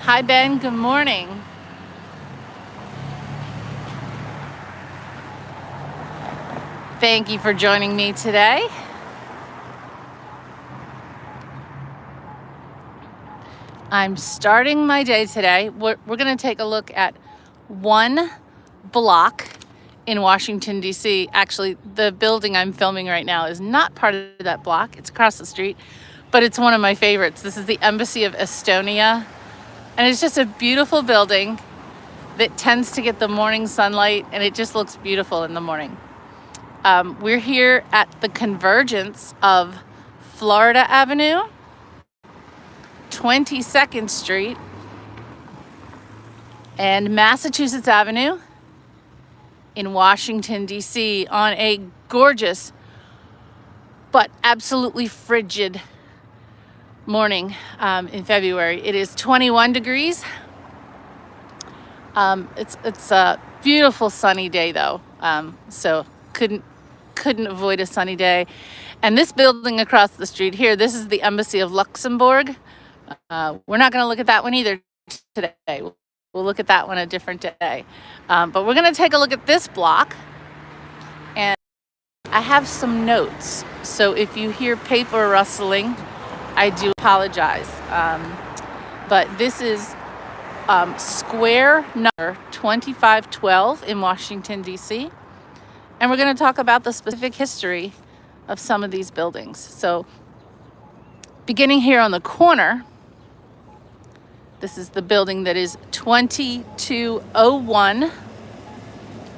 Hi, Ben. Good morning. Thank you for joining me today. I'm starting my day today. We're going to take a look at one block in Washington, D.C. Actually, the building I'm filming right now is not part of that block. It's across the street, but it's one of my favorites. This is the Embassy of Estonia, and it's just a beautiful building that tends to get the morning sunlight, and it just looks beautiful in the morning. We're here at the convergence of Florida Avenue, 22nd Street, and Massachusetts Avenue in Washington, D.C. on a gorgeous but absolutely frigid morning in February. It is 21 degrees. It's a beautiful sunny day though, so couldn't avoid a sunny day. And this building across the street here, this is the Embassy of Luxembourg. We're not going to look at that one either today. We'll look at that one a different day. But we're going to take a look at this block. And I have some notes. So if you hear paper rustling, I do apologize. But this is square number 2512 in Washington, D.C. And we're going to talk about the specific history of some of these buildings. So beginning here on the corner, this is the building that is 2201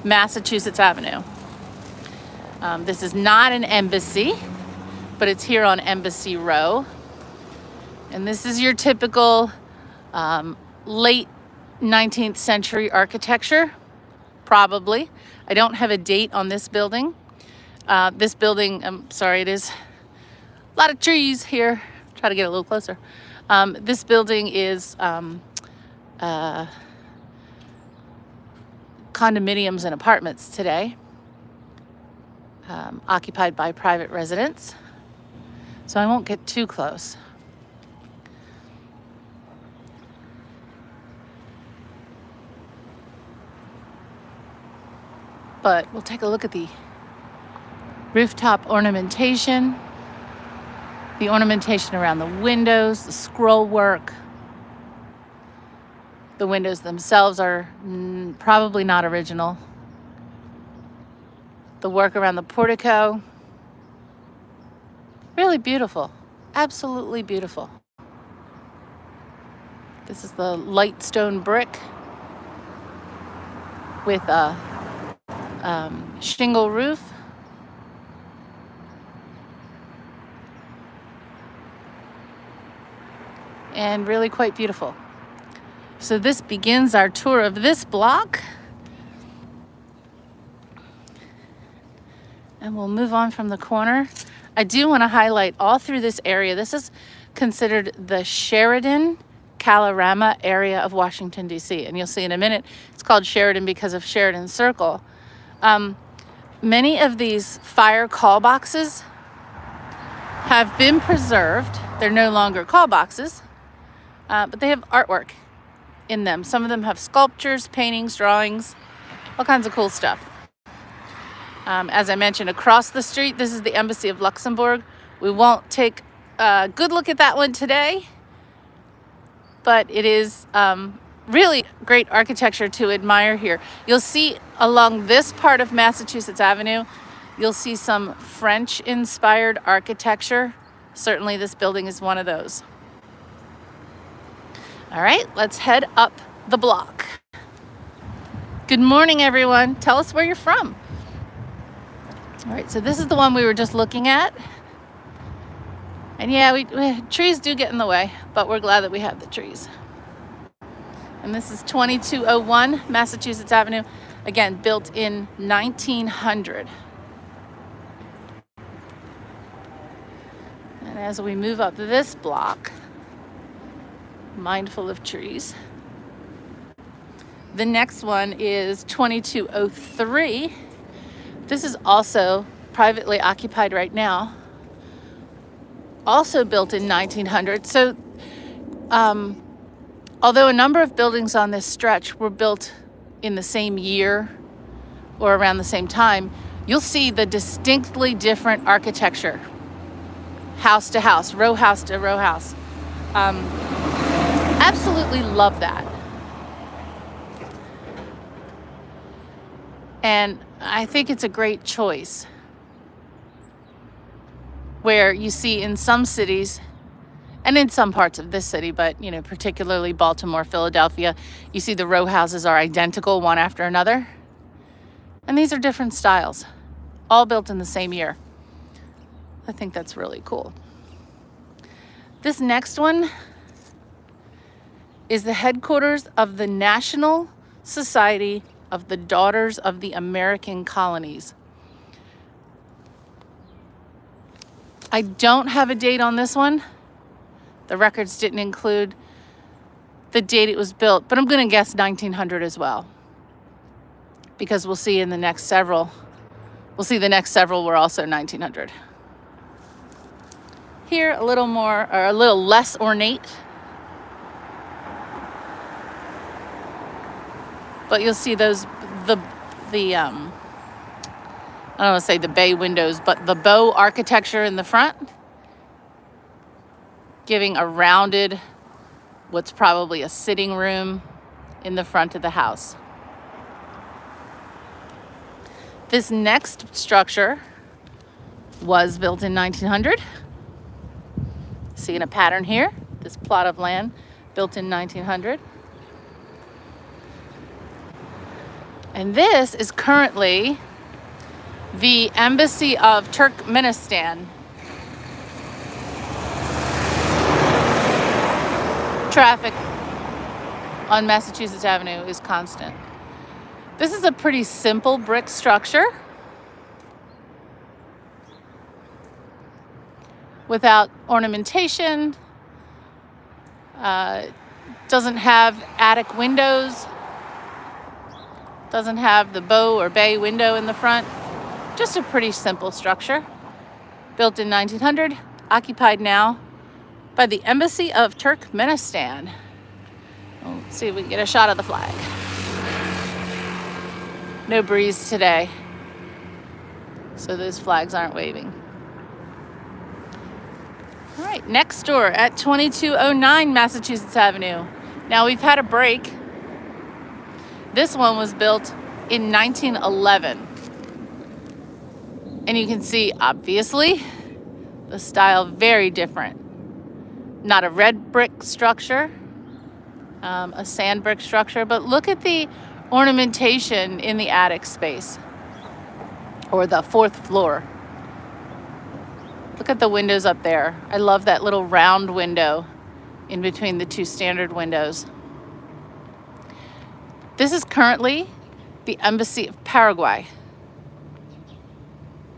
Massachusetts Avenue. This is not an embassy, but it's here on Embassy Row. And this is your typical late 19th century architecture, probably. I don't have a date on this building. This building, I'm sorry, it is a lot of trees here. Try to get a little closer. This building is condominiums and apartments today, occupied by private residents. So I won't get too close. But we'll take a look at the rooftop ornamentation, the ornamentation around the windows, the scroll work. The windows themselves are probably not original. The work around the portico, really beautiful, absolutely beautiful. This is the light stone brick with a shingle roof. And really quite beautiful. So this begins our tour of this block. And we'll move on from the corner. I do want to highlight all through this area. This is considered the Sheridan Kalorama area of Washington, D.C. And you'll see in a minute, it's called Sheridan because of Sheridan Circle. Many of these fire call boxes have been preserved. They're no longer call boxes, but they have artwork in them. Some of them have sculptures, paintings, drawings, all kinds of cool stuff. As I mentioned, across the street, this is the Embassy of Luxembourg. We won't take a good look at that one today, but it is really great architecture to admire here. You'll see along this part of Massachusetts Avenue, you'll see some French-inspired architecture. Certainly this building is one of those. All right, let's head up the block. Good morning, everyone. Tell us where you're from. All right, so this is the one we were just looking at. And yeah, trees do get in the way, but we're glad that we have the trees. And this is 2201 Massachusetts Avenue, again, built in 1900. And as we move up this block, mindful of trees, the next one is 2203. This is also privately occupied right now, also built in 1900. So Although a number of buildings on this stretch were built in the same year or around the same time, you'll see the distinctly different architecture, house to house, row house to row house. Absolutely love that. And I think it's a great choice, where you see in some cities and in some parts of this city, but particularly Baltimore, Philadelphia, you see the row houses are identical one after another. And these are different styles, all built in the same year. I think that's really cool. This next one is the headquarters of the National Society of the Daughters of the American Colonies. I don't have a date on this one. The records didn't include the date it was built, but I'm going to guess 1900 as well, because we'll see in the next several. We'll see the next several were also 1900. Here, a little more, or a little less ornate. But you'll see those, I don't want to say the bay windows, but the bow architecture in the front, giving a rounded, what's probably a sitting room in the front of the house. This next structure was built in 1900. Seeing a pattern here, this plot of land built in 1900. And this is currently the Embassy of Turkmenistan. Traffic on Massachusetts Avenue is constant. This is a pretty simple brick structure without ornamentation. Doesn't have attic windows. Doesn't have the bow or bay window in the front. Just a pretty simple structure. Built in 1900, occupied now by the Embassy of Turkmenistan. Let's see if we can get a shot of the flag. No breeze today, so those flags aren't waving. All right, next door at 2209 Massachusetts Avenue. Now we've had a break. This one was built in 1911. And you can see, obviously, the style very different. Not a red brick structure, a sand brick structure, but look at the ornamentation in the attic space, or the fourth floor. Look at the windows up there. I love that little round window in between the two standard windows. This is currently the Embassy of Paraguay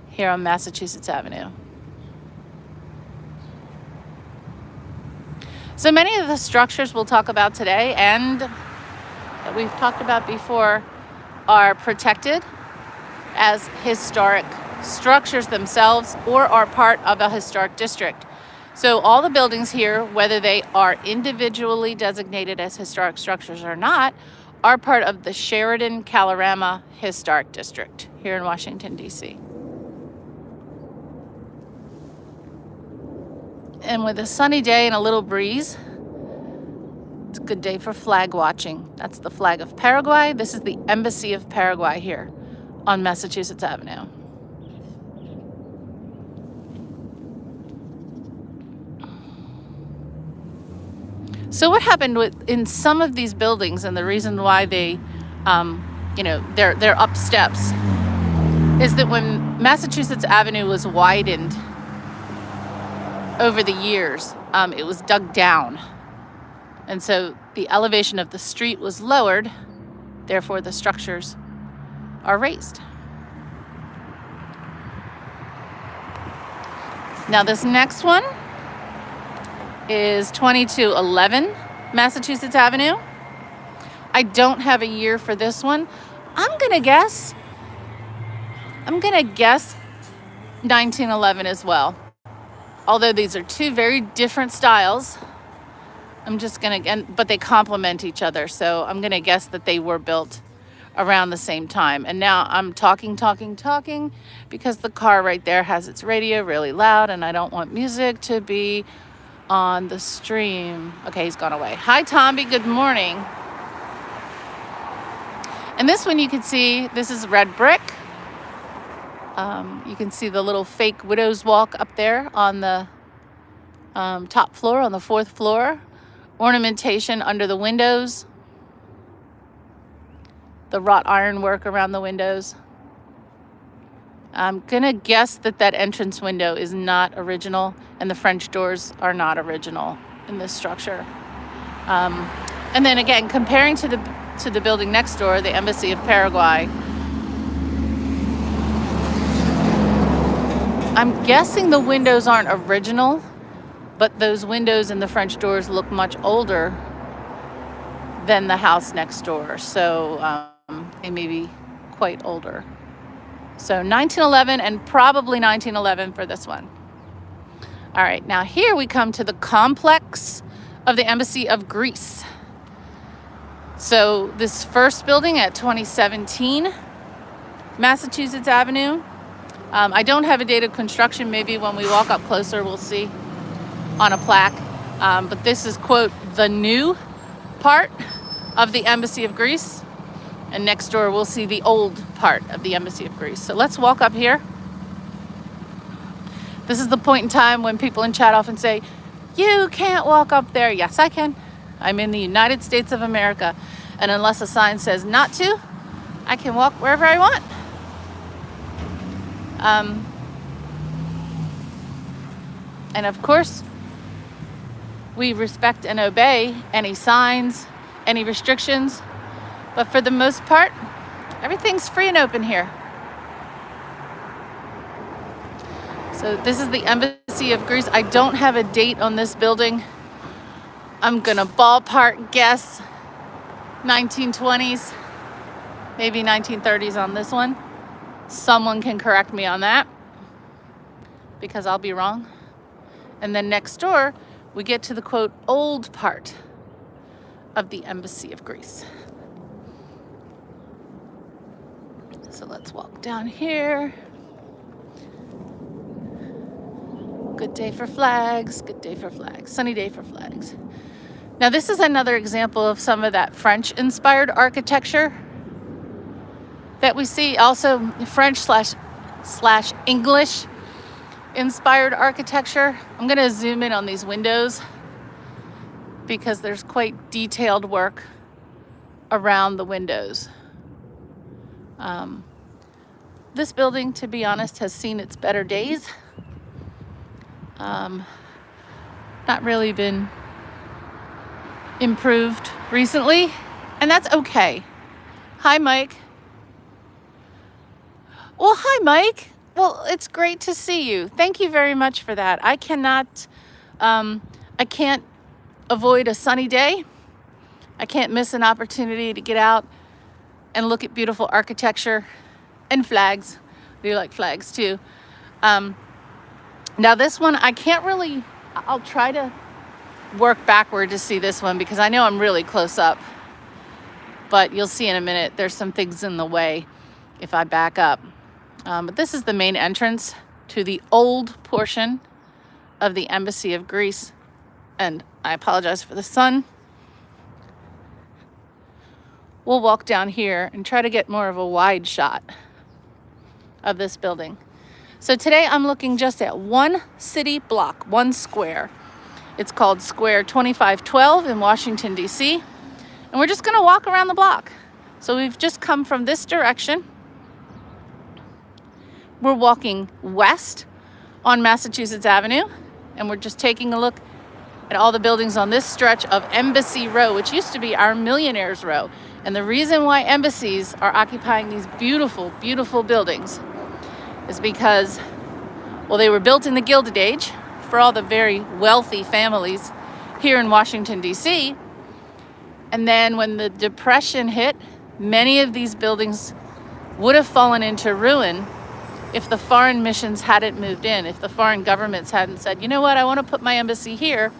here on Massachusetts Avenue. So many of the structures we'll talk about today and that we've talked about before are protected as historic structures themselves or are part of a historic district. So all the buildings here, whether they are individually designated as historic structures or not, are part of the Sheridan Kalorama Historic District here in Washington, D.C. And with a sunny day and a little breeze, it's a good day for flag watching. That's the flag of Paraguay. This is the Embassy of Paraguay here on Massachusetts Avenue. So what happened in some of these buildings, and the reason why they, they're up steps, is that when Massachusetts Avenue was widened over the years, it was dug down. And so the elevation of the street was lowered, therefore the structures are raised. Now this next one is 2211 Massachusetts Avenue. I don't have a year for this one. I'm gonna guess 1911 as well. Although these are two very different styles, I'm just gonna, but they complement each other. So I'm gonna guess that they were built around the same time. And now I'm talking because the car right there has its radio really loud and I don't want music to be on the stream. Okay, he's gone away. Hi, Tomby, good morning. And this one you can see, this is red brick. You can see the little fake widow's walk up there on the top floor, on the 4th floor. Ornamentation under the windows. The wrought ironwork around the windows. I'm gonna guess that entrance window is not original and the French doors are not original in this structure. And then again, comparing to the building next door, the Embassy of Paraguay, I'm guessing the windows aren't original, but those windows and the French doors look much older than the house next door. So they may be quite older. So 1911 and probably 1911 for this one. All right, now here we come to the complex of the Embassy of Greece. So this first building at 2017 Massachusetts Avenue. I don't have a date of construction. Maybe when we walk up closer, we'll see on a plaque. But this is, quote, the new part of the Embassy of Greece. And next door, we'll see the old part of the Embassy of Greece. So let's walk up here. This is the point in time when people in chat often say, you can't walk up there. Yes, I can. I'm in the United States of America. And unless a sign says not to, I can walk wherever I want. And of course, we respect and obey any signs, any restrictions. But for the most part, everything's free and open here. So this is the Embassy of Greece. I don't have a date on this building. I'm gonna ballpark guess 1920s, maybe 1930s on this one. Someone can correct me on that because I'll be wrong. And then next door, we get to the, quote, old part of the Embassy of Greece. So let's walk down here. Good day for flags, good day for flags, sunny day for flags. Now this is another example of some of that French-inspired architecture that we see. Also French slash English inspired architecture. I'm going to zoom in on these windows because there's quite detailed work around the windows. This building, to be honest, has seen its better days. Not really been improved recently, and that's okay. Hi, Mike. Well, hi, Mike. Well, it's great to see you. Thank you very much for that. I can't avoid a sunny day. I can't miss an opportunity to get out and look at beautiful architecture and flags. I do like flags too. Now this one, I'll try to work backward to see this one because I know I'm really close up. But you'll see in a minute, there's some things in the way if I back up. But this is the main entrance to the old portion of the Embassy of Greece. And I apologize for the sun. We'll walk down here and try to get more of a wide shot of this building. So today I'm looking just at one city block, one square. It's called Square 2512 in Washington, D.C. And we're just going to walk around the block. So we've just come from this direction. We're walking west on Massachusetts Avenue, and we're just taking a look at all the buildings on this stretch of Embassy Row, which used to be our Millionaires Row. And the reason why embassies are occupying these beautiful, beautiful buildings is because, well, they were built in the Gilded Age for all the very wealthy families here in Washington, D.C. And then when the Depression hit, many of these buildings would have fallen into ruin if the foreign missions hadn't moved in, if the foreign governments hadn't said, you know what, I want to put my embassy here.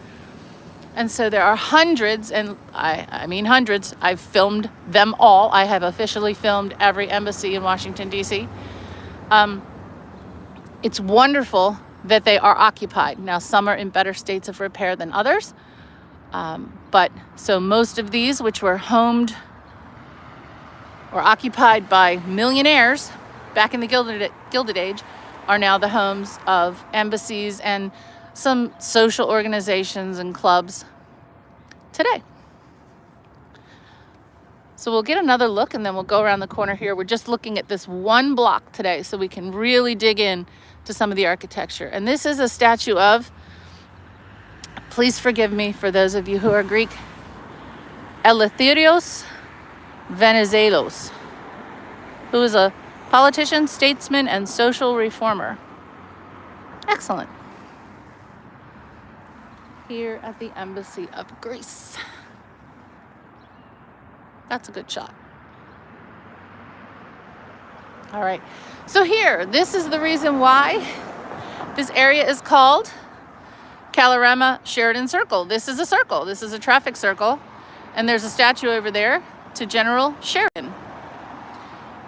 And so there are hundreds, and I mean hundreds. I've filmed them all. I have officially filmed every embassy in Washington, D.C. It's wonderful that they are occupied. Now, some are in better states of repair than others. But so most of these, which were homed or occupied by millionaires back in the Gilded Age, are now the homes of embassies and some social organizations and clubs today. So we'll get another look and then we'll go around the corner here. We're just looking at this one block today so we can really dig in to some of the architecture. And this is a statue of, please forgive me for those of you who are Greek, Eleftherios Venizelos, who is a politician, statesman, and social reformer. Excellent. Here at the Embassy of Greece. That's a good shot. All right, so here, this is the reason why this area is called Kalorama Sheridan Circle. This is a circle. This is a traffic circle. And there's a statue over there to General Sheridan.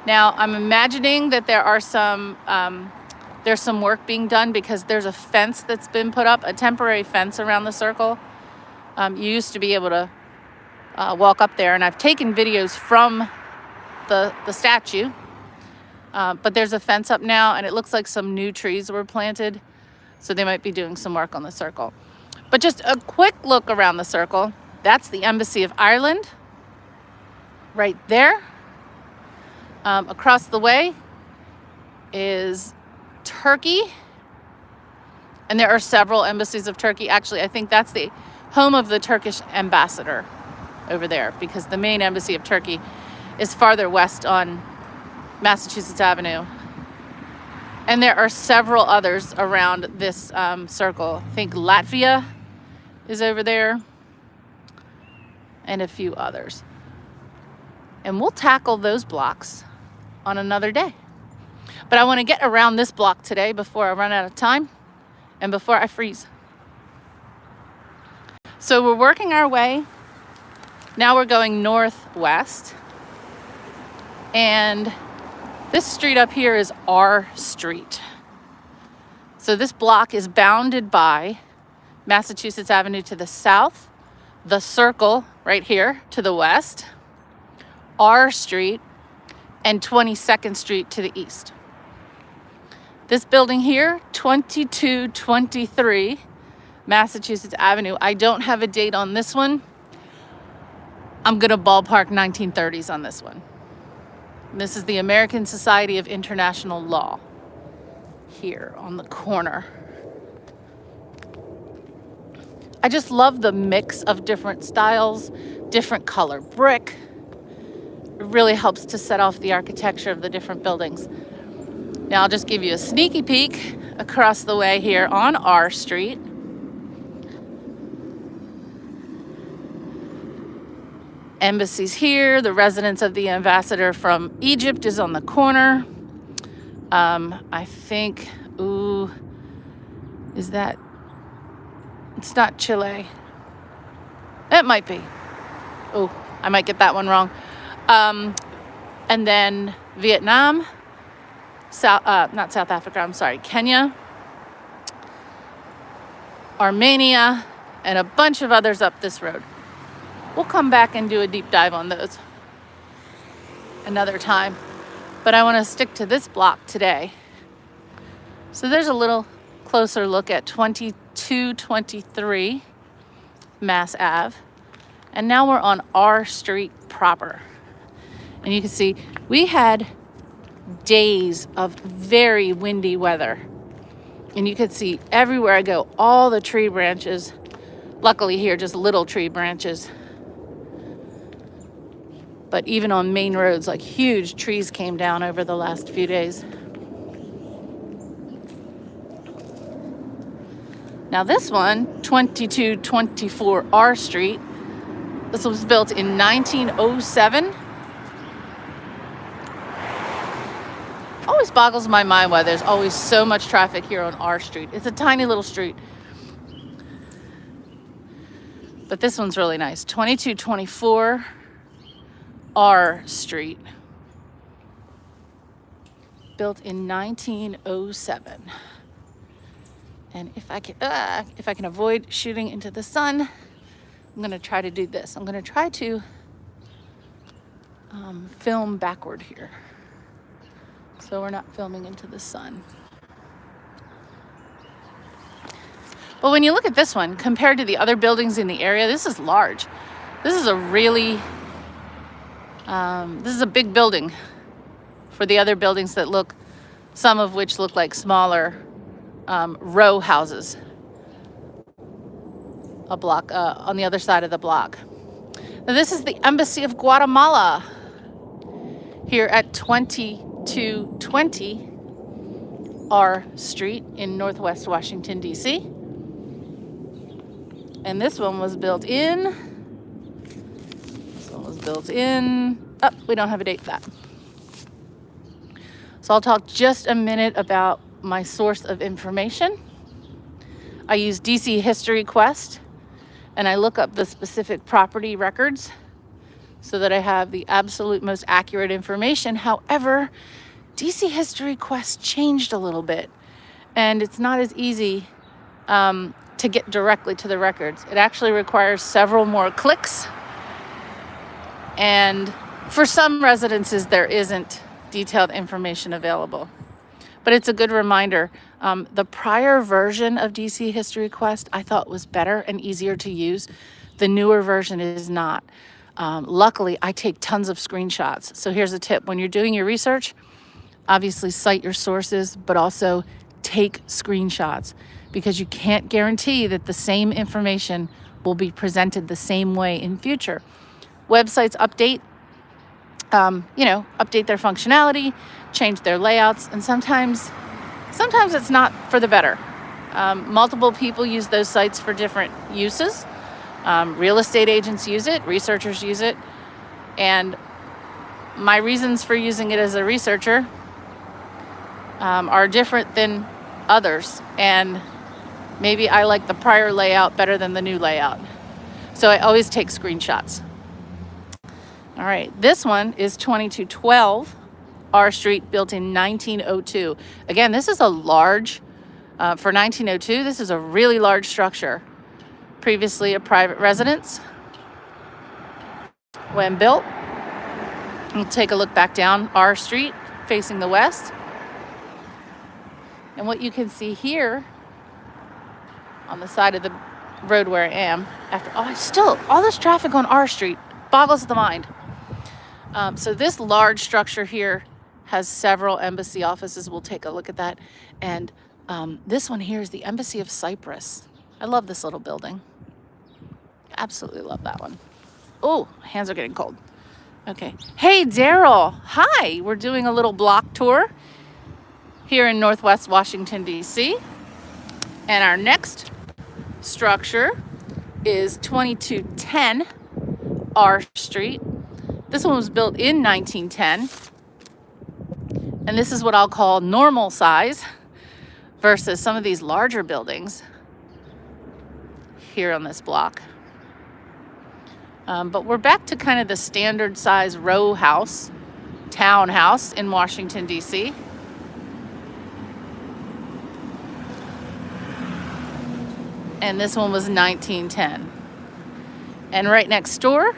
Now, I'm imagining that there are there's some work being done because there's a fence that's been put up, a temporary fence around the circle. You used to be able to walk up there, and I've taken videos from the statue. But there's a fence up now, and it looks like some new trees were planted. So they might be doing some work on the circle. But just a quick look around the circle. That's the Embassy of Ireland. Right there. Across the way is Turkey. And there are several embassies of Turkey. Actually, I think that's the home of the Turkish ambassador over there, because the main embassy of Turkey is farther west on Massachusetts Avenue. And there are several others around this circle. I think Latvia is over there, and a few others. And we'll tackle those blocks on another day. But I want to get around this block today before I run out of time and before I freeze. So we're working our way. Now we're going northwest. And this street up here is R Street. So this block is bounded by Massachusetts Avenue to the south, the Circle right here to the west, R Street, and 22nd Street to the east. This building here, 2223 Massachusetts Avenue. I don't have a date on this one. I'm gonna ballpark 1930s on this one. This is the American Society of International Law here on the corner. I just love the mix of different styles, different color brick. It really helps to set off the architecture of the different buildings. Now I'll just give you a sneaky peek across the way here on R Street. Embassies here. The residence of the ambassador from Egypt is on the corner. I think, is that, it's not Chile. It might be. I might get that one wrong. And then Vietnam, not South Africa, I'm sorry, Kenya, Armenia, and a bunch of others up this road. We'll come back and do a deep dive on those another time. But I want to stick to this block today. So there's a little closer look at 2223 Mass Ave. And now we're on R Street proper. And you can see we had days of very windy weather. And you could see everywhere I go, all the tree branches. Luckily here, just little tree branches. But even on main roads, like huge trees came down over the last few days. Now this one, 2224 R Street, this was built in 1907. Always boggles my mind why there's always so much traffic here on R Street. It's a tiny little street. But this one's really nice. 2224 R Street. Built in 1907. And if I can avoid shooting into the sun, I'm gonna try to do this. I'm gonna try to film backward here, so we're not filming into the sun. But when you look at this one compared to the other buildings in the area, this is large. This is a really, this is a big building for the other buildings that look, some of which look like smaller row houses. A block on the other side of the block. Now this is the Embassy of Guatemala here at 2220 R Street in Northwest Washington, D.C. And this one was built in, oh, we don't have a date for that. So I'll talk just a minute about my source of information. I use DC History Quest, and I look up the specific property records so that I have the absolute most accurate information. However, DC History Quest changed a little bit, and it's not as easy to get directly to the records. It actually requires several more clicks, and for some residences there isn't detailed information available. But it's a good reminder. The prior version of DC History Quest I thought was better and easier to use. The newer version is not. Luckily, I take tons of screenshots. So here's a tip. When you're doing your research, obviously cite your sources, but also take screenshots, because you can't guarantee that the same information will be presented the same way in future. Websites update, update their functionality, change their layouts, and sometimes it's not for the better. Multiple people use those sites for different uses. Real estate agents use it, researchers use it, and my reasons for using it as a researcher are different than others, and maybe I like the prior layout better than the new layout. So I always take screenshots. All right, this one is 2212 R Street, built in 1902. Again, this is a large, for 1902, this is a really large structure. Previously a private residence. When built, we'll take a look back down R Street, facing the west. And what you can see here on the side of the road where I am, all this traffic on R Street boggles the mind. So this large structure here has several embassy offices. We'll take a look at that. And this one here is the Embassy of Cyprus. I love this little building. Absolutely love that one. Oh, hands are getting cold. Okay. Hey, Daryl. Hi. We're doing a little block tour here in Northwest Washington, D.C. And our next structure is 2210 R Street. This one was built in 1910. And this is what I'll call normal size versus some of these larger buildings here on this block. But we're back to kind of the standard size row house, townhouse in Washington, D.C. And this one was 1910. And right next door,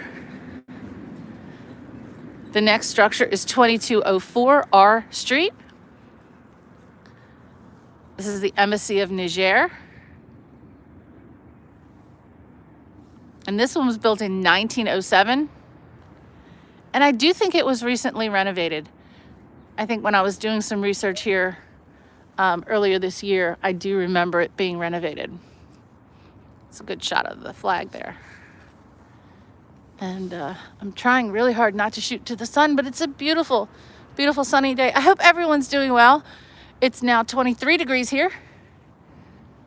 the next structure is 2204 R Street. This is the Embassy of Niger. And this one was built in 1907. And I do think it was recently renovated. I think when I was doing some research here earlier this year, I do remember it being renovated. It's a good shot of the flag there. And I'm trying really hard not to shoot to the sun, but it's a beautiful, beautiful sunny day. I hope everyone's doing well. It's now 23 degrees here.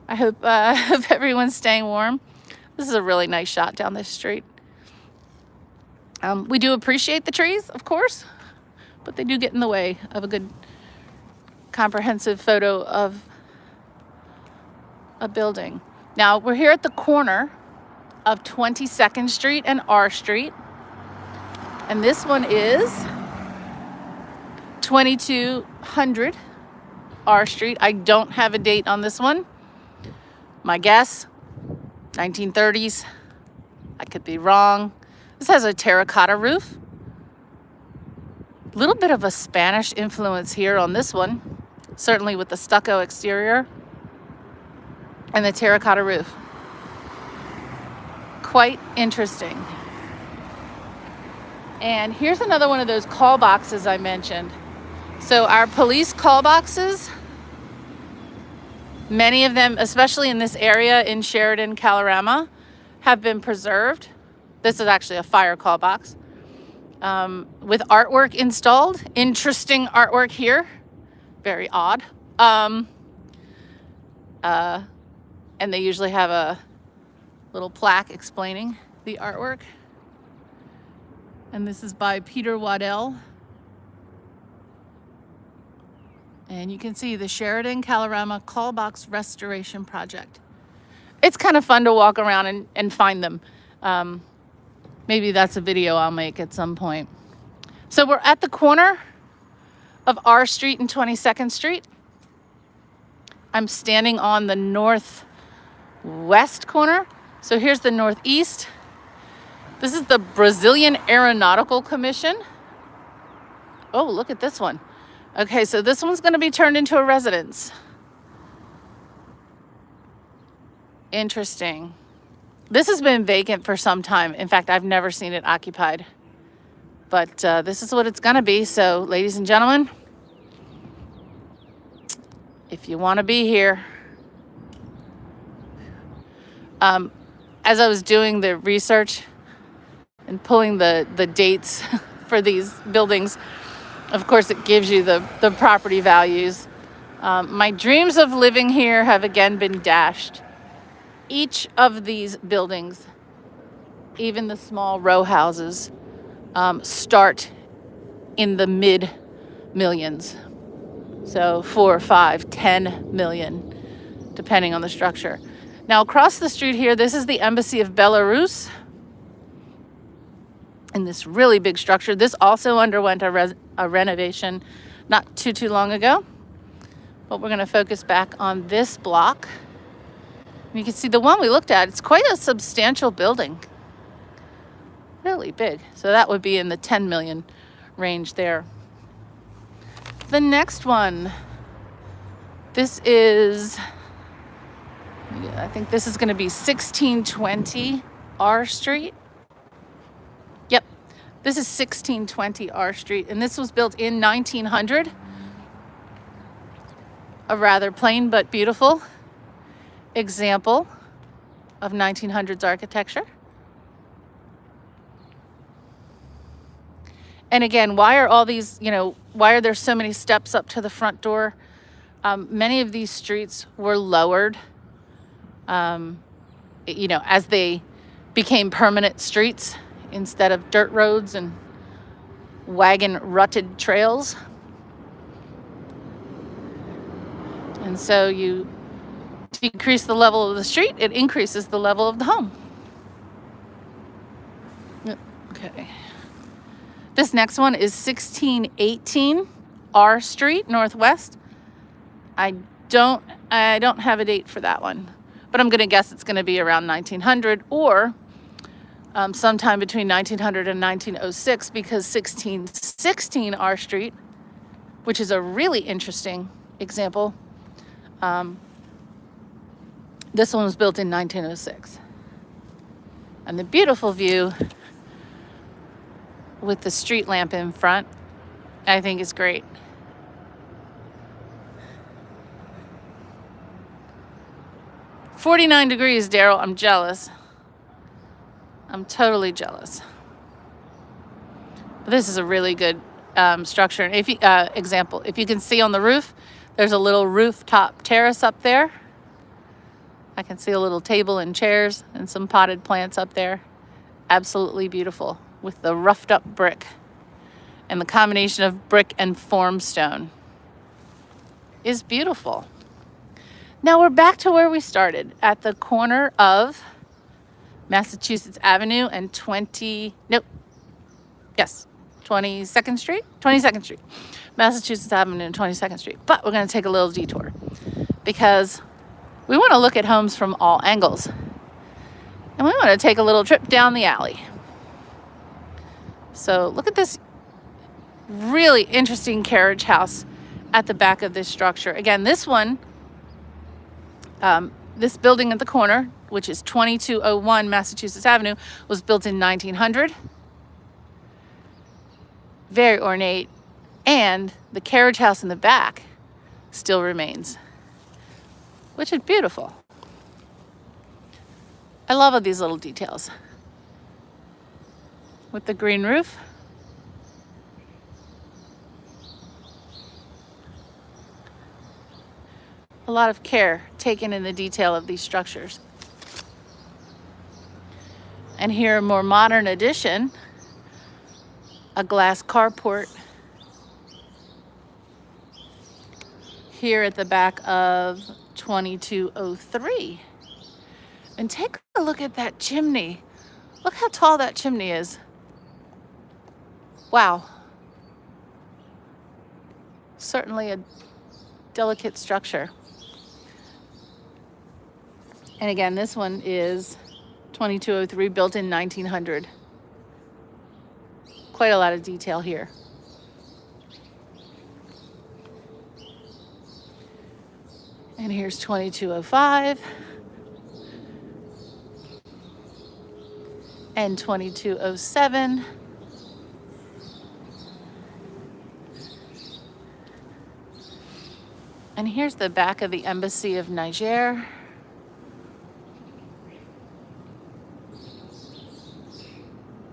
I hope everyone's staying warm. This is a really nice shot down this street. We do appreciate the trees, of course, but they do get in the way of a good comprehensive photo of a building. Now, we're here at the corner of 22nd Street and R Street. And this one is 2200 R Street. I don't have a date on this one. My guess, 1930s. I could be wrong. This has a terracotta roof. A little bit of a Spanish influence here on this one, certainly with the stucco exterior and the terracotta roof. Quite interesting. And here's another one of those call boxes I mentioned. So our police call boxes, many of them, especially in this area in Sheridan Kalorama, have been preserved. This is actually a fire call box with artwork installed. Interesting artwork here. Very odd. And they usually have a little plaque explaining the artwork. And this is by Peter Waddell. And you can see the Sheridan Kalorama Call Box Restoration Project. It's kind of fun to walk around and find them. Maybe that's a video I'll make at some point. So we're at the corner of R Street and 22nd Street. I'm standing on the northwest corner. So here's the northeast. This is the Brazilian Aeronautical Commission. Oh, look at this one. Okay, so this one's going to be turned into a residence. Interesting. This has been vacant for some time. In fact, I've never seen it occupied. But this is what it's going to be. So, ladies and gentlemen, if you want to be here, as I was doing the research and pulling the dates for these buildings, of course, it gives you the property values. My dreams of living here have again been dashed. Each of these buildings, even the small row houses, start in the mid millions. So 4, 5, 10 million, depending on the structure. Now, across the street here, this is the Embassy of Belarus. In this really big structure. This also underwent a renovation not too long ago. But we're going to focus back on this block. And you can see the one we looked at. It's quite a substantial building. Really big. So that would be in the 10 million range there. The next one. This is, I think this is going to be 1620 R Street. Yep, this is 1620 R Street, and this was built in 1900. A rather plain but beautiful example of 1900s architecture. And again, why are all these, why are there so many steps up to the front door? Many of these streets were lowered, as they became permanent streets instead of dirt roads and wagon rutted trails. And so you decrease the level of the street, it increases the level of the home. Okay. This next one is 1618 R Street, Northwest. I don't have a date for that one, but I'm going to guess it's going to be around 1900 or sometime between 1900 and 1906, because 1616 R Street, which is a really interesting example, this one was built in 1906. And the beautiful view with the street lamp in front, I think is great. "49 degrees, Daryl. I'm jealous. I'm totally jealous." But this is a really good structure. And if you, example, if you can see on the roof, there's a little rooftop terrace up there. I can see a little table and chairs and some potted plants up there. Absolutely beautiful with the roughed up brick. And the combination of brick and form stone is beautiful. Now we're back to where we started, at the corner of Massachusetts Avenue and 22nd Street? 22nd Street. Massachusetts Avenue and 22nd Street. But we're going to take a little detour because we want to look at homes from all angles. And we want to take a little trip down the alley. So look at this really interesting carriage house at the back of this structure. Again, this one, this building at the corner, which is 2201 Massachusetts Avenue, was built in 1900. Very ornate. And the carriage house in the back still remains, which is beautiful. I love all these little details. With the green roof. A lot of care taken in the detail of these structures. And here, a more modern addition, a glass carport here at the back of 2203. And take a look at that chimney. Look how tall that chimney is. Wow. Certainly a delicate structure. And again, this one is 2203, built in 1900. Quite a lot of detail here. And here's 2205 and 2207. And here's the back of the Embassy of Niger.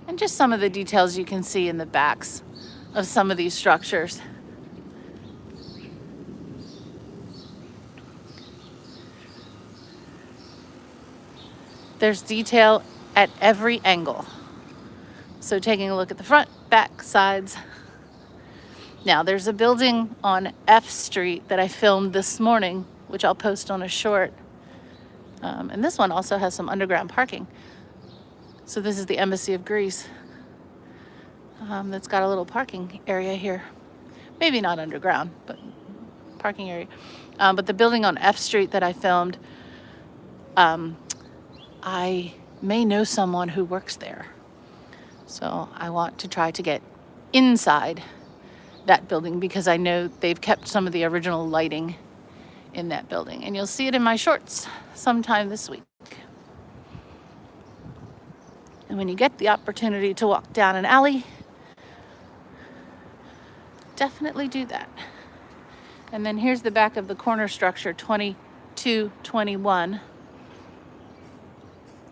And just some of the details you can see in the backs of some of these structures. There's detail at every angle. So taking a look at the front, back, sides. Now there's a building on F Street that I filmed this morning, which I'll post on a short. And this one also has some underground parking. So this is the Embassy of Greece. That's got a little parking area here. Maybe not underground, but parking area. But the building on F Street that I filmed, I may know someone who works there. So I want to try to get inside that building because I know they've kept some of the original lighting in that building. And you'll see it in my shorts sometime this week. And when you get the opportunity to walk down an alley, definitely do that. And then here's the back of the corner structure, 2221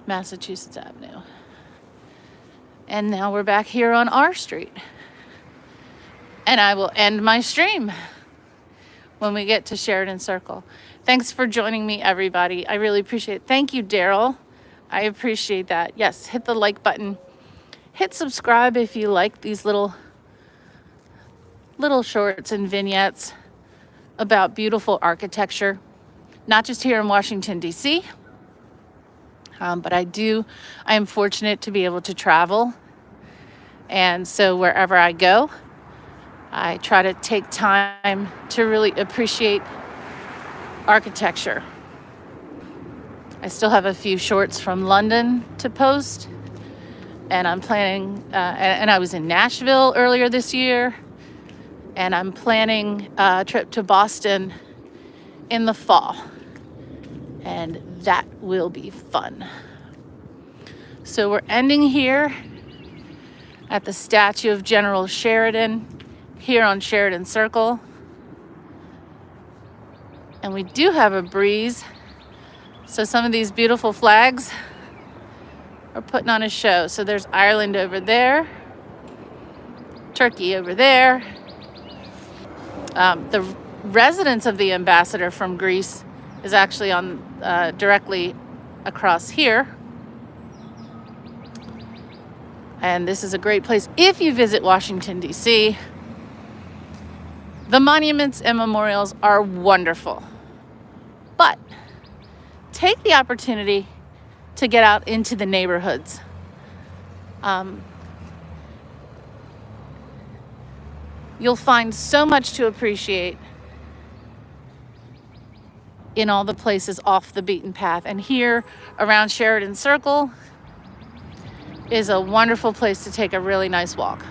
Massachusetts Avenue. And now we're back here on R Street. And I will end my stream when we get to Sheridan Circle. Thanks for joining me, everybody. I really appreciate it. Thank you, Daryl. I appreciate that. Yes, hit the like button. Hit subscribe if you like these little shorts and vignettes about beautiful architecture, not just here in Washington, D.C., but I am fortunate to be able to travel. And so wherever I go, I try to take time to really appreciate architecture. I still have a few shorts from London to post, and I'm planning, and I was in Nashville earlier this year, and I'm planning a trip to Boston in the fall, and that will be fun. So we're ending here at the statue of General Sheridan here on Sheridan Circle. And we do have a breeze. So some of these beautiful flags are putting on a show. So there's Ireland over there, Turkey over there. The residence of the ambassador from Greece is actually on directly across here. And this is a great place if you visit Washington, D.C. The monuments and memorials are wonderful. But take the opportunity to get out into the neighborhoods. You'll find so much to appreciate in all the places off the beaten path. And here around Sheridan Circle is a wonderful place to take a really nice walk.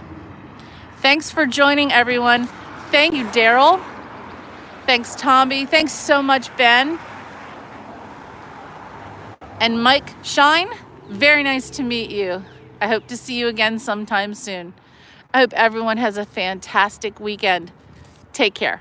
Thanks for joining, everyone. Thank you, Daryl. Thanks, Tommy. Thanks so much, Ben. And Mike Shine, very nice to meet you. I hope to see you again sometime soon. I hope everyone has a fantastic weekend. Take care.